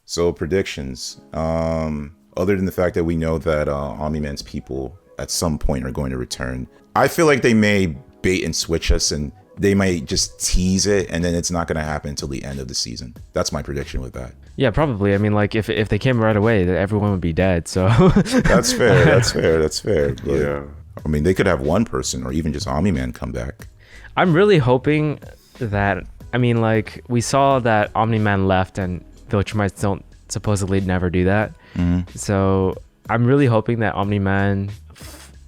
So predictions. Other than the fact that we know that Omni-Man's people at some point are going to return, I feel like they may bait and switch us, and they might just tease it, and then it's not going to happen until the end of the season. That's my prediction with that. Yeah, probably. I mean, like if they came right away, then everyone would be dead. So That's fair. That's fair. But, Yeah. I mean, they could have one person or even just Omni-Man come back. I'm really hoping that, I mean, like we saw that Omni-Man left and Viltrumites don't supposedly never do that. So I'm really hoping that Omni-Man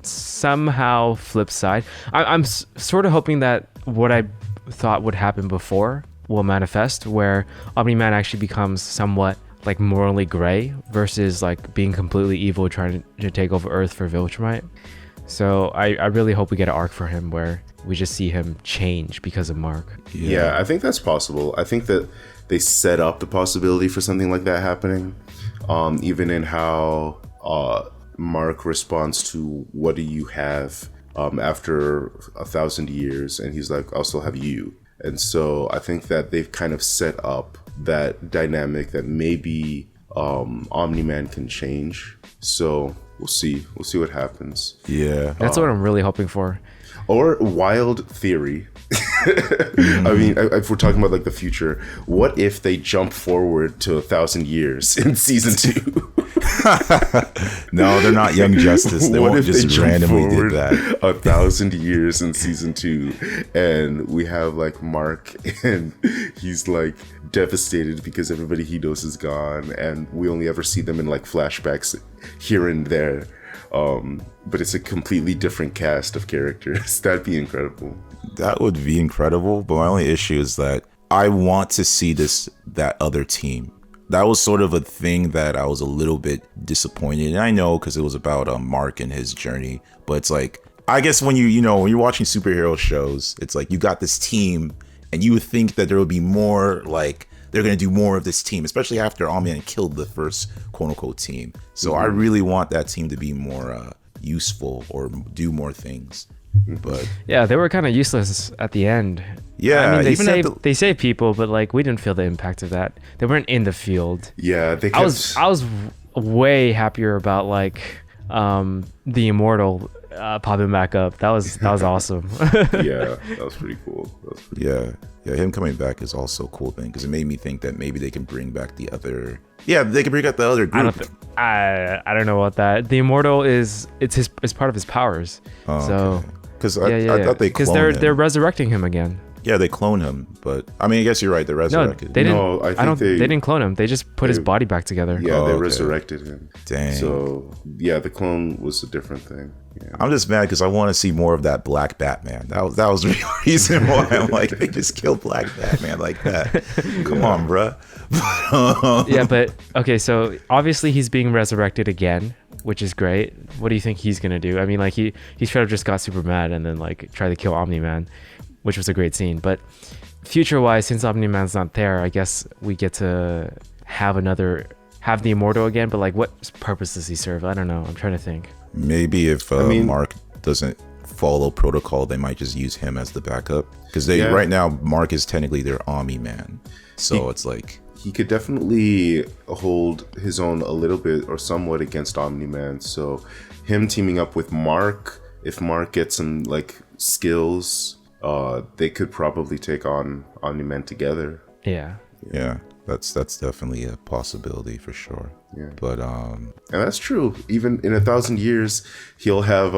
somehow flips side. I'm sort of hoping that what I thought would happen before will manifest, where Omni-Man actually becomes somewhat like morally gray versus like being completely evil, trying to take over Earth for Viltrumite. So I really hope we get an arc for him where we just see him change because of Mark. Yeah, I think that's possible. I think that they set up the possibility for something like that happening, even in how Mark responds to what do you have after 1,000 years, and he's like, I'll still have you. And so I think that they've kind of set up that dynamic that maybe Omni-Man can change. So we'll see what happens. Yeah. That's what I'm really hoping for. Or wild theory. I mean, if we're talking about like the future, what if they jump forward to 1,000 years in season 2? No, they're not Young Justice. They What won't if they just jump randomly did forward that. 1,000 years in season 2, and we have like Mark, and he's like devastated because everybody he knows is gone, and we only ever see them in like flashbacks here and there. But it's a completely different cast of characters. That'd be incredible. That would be incredible, but my only issue is that I want to see that other team. That was sort of a thing that I was a little bit disappointed. And I know because it was about Mark and his journey, but it's like, I guess when when you're watching superhero shows, it's like you got this team and you would think that there would be more, like they're going to do more of this team, especially after Omni-Man killed the first quote unquote team. So I really want that team to be more useful or do more things. But yeah, they were kind of useless at the end. Yeah, I mean, even they saved people, but like we didn't feel the impact of that. They weren't in the field. Yeah, they I kept... was way happier about like the Immortal popping back up. That was awesome. Yeah, that was pretty cool. yeah, him coming back is also a cool thing because it made me think that maybe they can bring back the other. Yeah, they can bring back the other group. I don't know about that. The Immortal it's part of his powers. So because I thought they cloned him. they're resurrecting him again. Yeah, they clone him, but I mean, I guess you're right. They resurrected. No, they didn't. No, I think they didn't clone him. They just put his body back together. Yeah, they okay. resurrected him. Dang. So yeah, the clone was a different thing. Yeah. I'm just mad because I want to see more of that Black Batman. That was the real reason why I'm like, they just killed Black Batman like that. Come on, bruh. Yeah, but okay, so obviously he's being resurrected again, which is great. What do you think he's gonna do? I mean, like he should have just got super mad and then like try to kill Omni-Man, which was a great scene. But future-wise, since Omni-Man's not there, I guess we get to have the Immortal again. But like, what purpose does he serve? I don't know. I'm trying to think. Maybe if Mark doesn't follow protocol, they might just use him as the backup because right now Mark is technically their Omni-Man. So it's like he could definitely hold his own a little bit or somewhat against Omni-Man. So him teaming up with Mark, if Mark gets some like skills, they could probably take on Omni-Man together. Yeah. Yeah, that's definitely a possibility for sure. Yeah. But and that's true. Even in 1,000 years, he'll have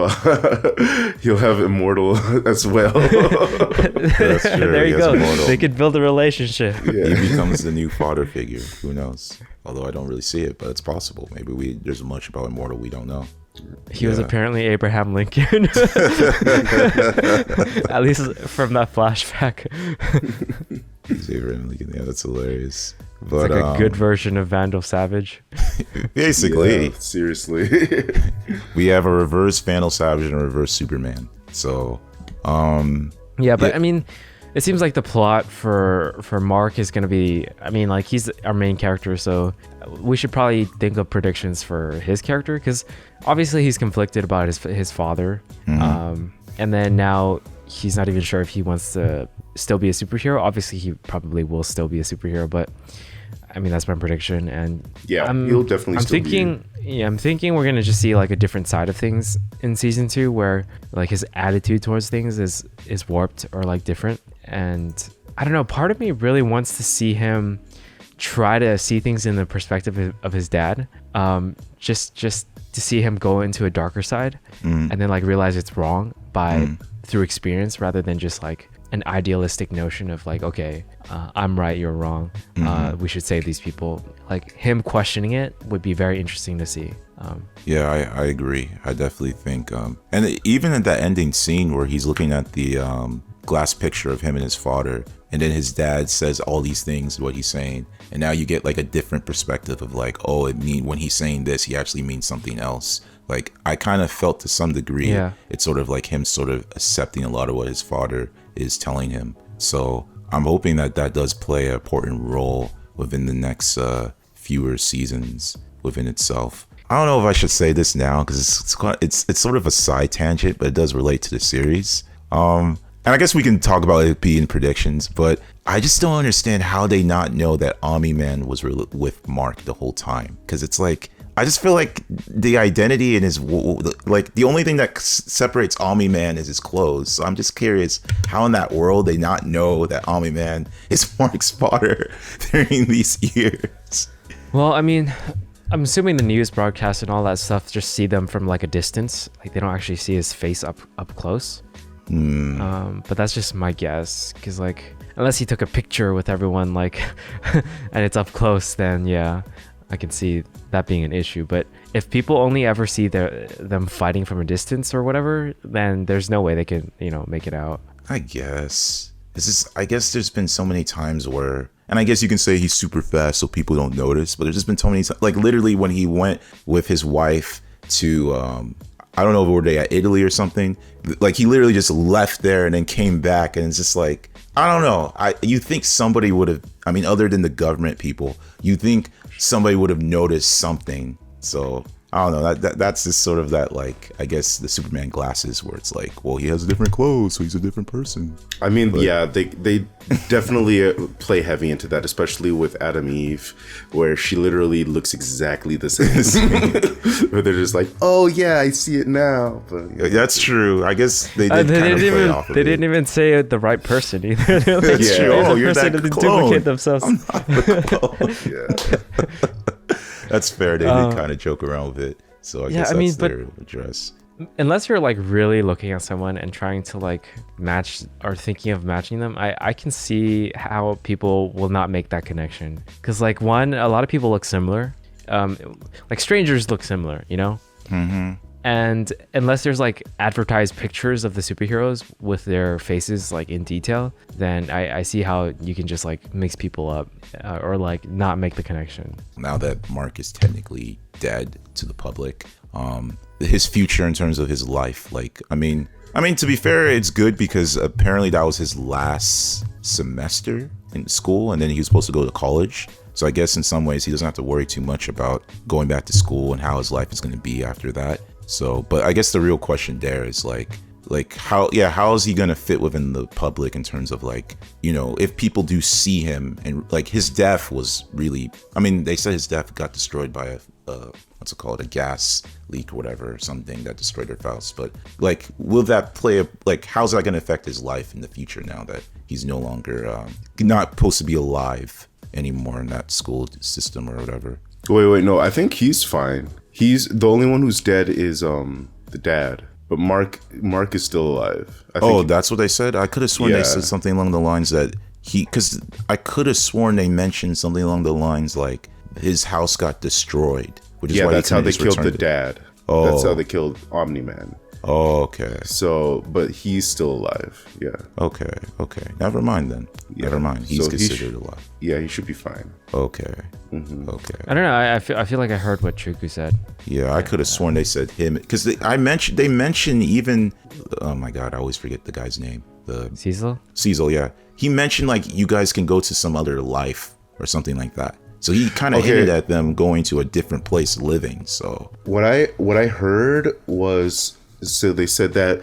Immortal as well. that's true. There you go. Immortal. They could build a relationship. Yeah. He becomes the new father figure. Who knows? Although I don't really see it, but it's possible. Maybe there's much about Immortal we don't know. He was apparently Abraham Lincoln. At least from that flashback. Yeah, that's hilarious. It's But like a good version of Vandal Savage. basically, Yeah, seriously. we have a reverse Vandal Savage and a reverse Superman. So, Yeah, but I mean, it seems like the plot for Mark is going to be, I mean, like he's our main character, so we should probably think of predictions for his character because obviously he's conflicted about his father. And then now he's not even sure if he wants to still be a superhero. Obviously he probably will still be a superhero, but I mean, that's my prediction. And Yeah, he'll definitely I'm still thinking, I'm thinking we're gonna just see like a different side of things in season 2, where like his attitude towards things is warped or like different. And I don't know. Part of me really wants to see him try to see things in the perspective of his dad. Just to see him go into a darker side, and then like realize it's wrong through experience, rather than just like an idealistic notion of like, okay, I'm right, you're wrong. We should save these people. Like him questioning it would be very interesting to see. Yeah, I agree. I definitely think, and even in that ending scene where he's looking at the glass picture of him and his father, and then his dad says all these things, what he's saying, and now you get like a different perspective of like, oh, when he's saying this, he actually means something else. Like I kind of felt to some degree, it's sort of like him sort of accepting a lot of what his father is telling him. So I'm hoping that does play an important role within the next fewer seasons within itself. I don't know if I should say this now because it's sort of a side tangent, but it does relate to the series. And I guess we can talk about it being predictions, but I just don't understand how they not know that Omni-Man was with Mark the whole time. Because it's like, I just feel like the identity in his, like the only thing that separates Omni-Man is his clothes. So I'm just curious how in that world they not know that Omni-Man is Mark's father during these years. Well, I mean, I'm assuming the news broadcast and all that stuff just see them from like a distance. Like they don't actually see his face up close. But that's just my guess, because like unless he took a picture with everyone like and it's up close, then yeah, I can see that being an issue. But if people only ever see them fighting from a distance or whatever, then there's no way they can, make it out. I guess I guess there's been so many times where, and I guess you can say he's super fast so people don't notice, but there's just been so many times, like literally when he went with his wife to I don't know if were they at Italy or something. Like he literally just left there and then came back, and it's just like, I don't know. You think somebody would have, I mean, other than the government people, you think somebody would have noticed something. So I don't know. That's just sort of that, like, I guess the Superman glasses where it's like, well, he has different clothes, so he's a different person. I mean, yeah, they definitely play heavy into that, especially with Adam Eve, where she literally looks exactly the same. Where they're just like, oh yeah, I see it now. But yeah, that's true. I guess they did kind of play off of They it. didn't even say the right person either. That's true. Oh, you're person that to clone. duplicate themselves. I'm not the clone. Yeah. That's fair. They did kind of joke around with it. So I guess that's their address. Unless you're like really looking at someone and trying to like match or thinking of matching them, I can see how people will not make that connection. Because like one, a lot of people look similar. Like strangers look similar, Mm-hmm. And unless there's like advertised pictures of the superheroes with their faces like in detail, then I see how you can just like mix people up or like not make the connection. Now that Mark is technically dead to the public, his future in terms of his life, like, I mean, to be fair, it's good because apparently that was his last semester in school, and then he was supposed to go to college. So I guess in some ways he doesn't have to worry too much about going back to school and how his life is going to be after that. So, but I guess the real question there is like how is he going to fit within the public in terms of like, if people do see him, and like his death was really, I mean, they said his death got destroyed by a gas leak or whatever, something that destroyed their house. But like, will that how's that going to affect his life in the future now that he's no longer not supposed to be alive anymore in that school system or whatever? Wait, no, I think he's fine. He's the only one who's dead is the dad, but Mark is still alive. I think, that's what they said. I could have sworn they said something along the lines that because I could have sworn they mentioned something along the lines like his house got destroyed, which is why that's how they killed the dad. Oh, that's how they killed Omni-Man. Oh, okay. So, but he's still alive. Yeah. Okay. Never mind then. Yeah. Never mind. He's considered alive. Yeah, he should be fine. Okay. Mm-hmm. Okay. I don't know. I feel like I heard what Chuku said. Yeah, I could have sworn they said him because they mentioned even. Oh my god, I always forget the guy's name. Cecil. Yeah, he mentioned like you guys can go to some other life or something like that. So he kind of hinted at them going to a different place living. So what I heard was. So they said that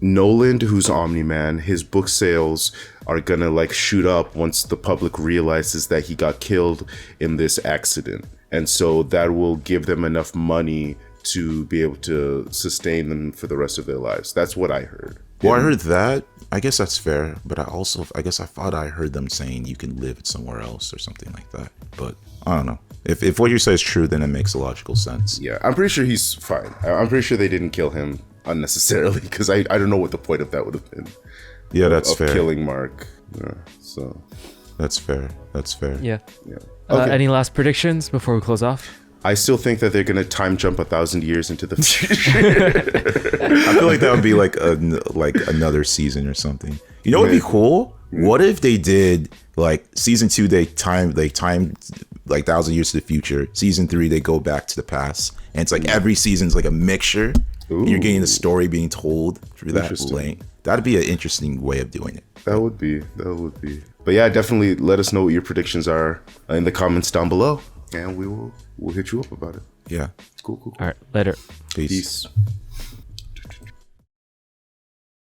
Noland, who's Omni-Man, his book sales are gonna like shoot up once the public realizes that he got killed in this accident. And so that will give them enough money to be able to sustain them for the rest of their lives. That's what I heard. Well, I heard that. I guess that's fair. But I guess I thought I heard them saying you can live somewhere else or something like that. But I don't know. If what you say is true, then it makes a logical sense. Yeah, I'm pretty sure he's fine. I'm pretty sure they didn't kill him unnecessarily, because I don't know what the point of that would have been. Yeah, that's of fair. Killing Mark. Yeah, so That's fair. That's fair. Yeah. yeah. Okay. Any last predictions before we close off? I still think that they're gonna time jump 1,000 years into the future. I feel like that would be like another season or something. You know what would be cool? What if they did like season 2? They timed like 1,000 years to the future. Season 3, they go back to the past, and it's like every season's like a mixture. And you're getting the story being told through that lane. That'd be an interesting way of doing it. That would be. But yeah, definitely let us know what your predictions are in the comments down below, and we'll hit you up about it. Yeah. Cool. All right, later. Peace. Peace.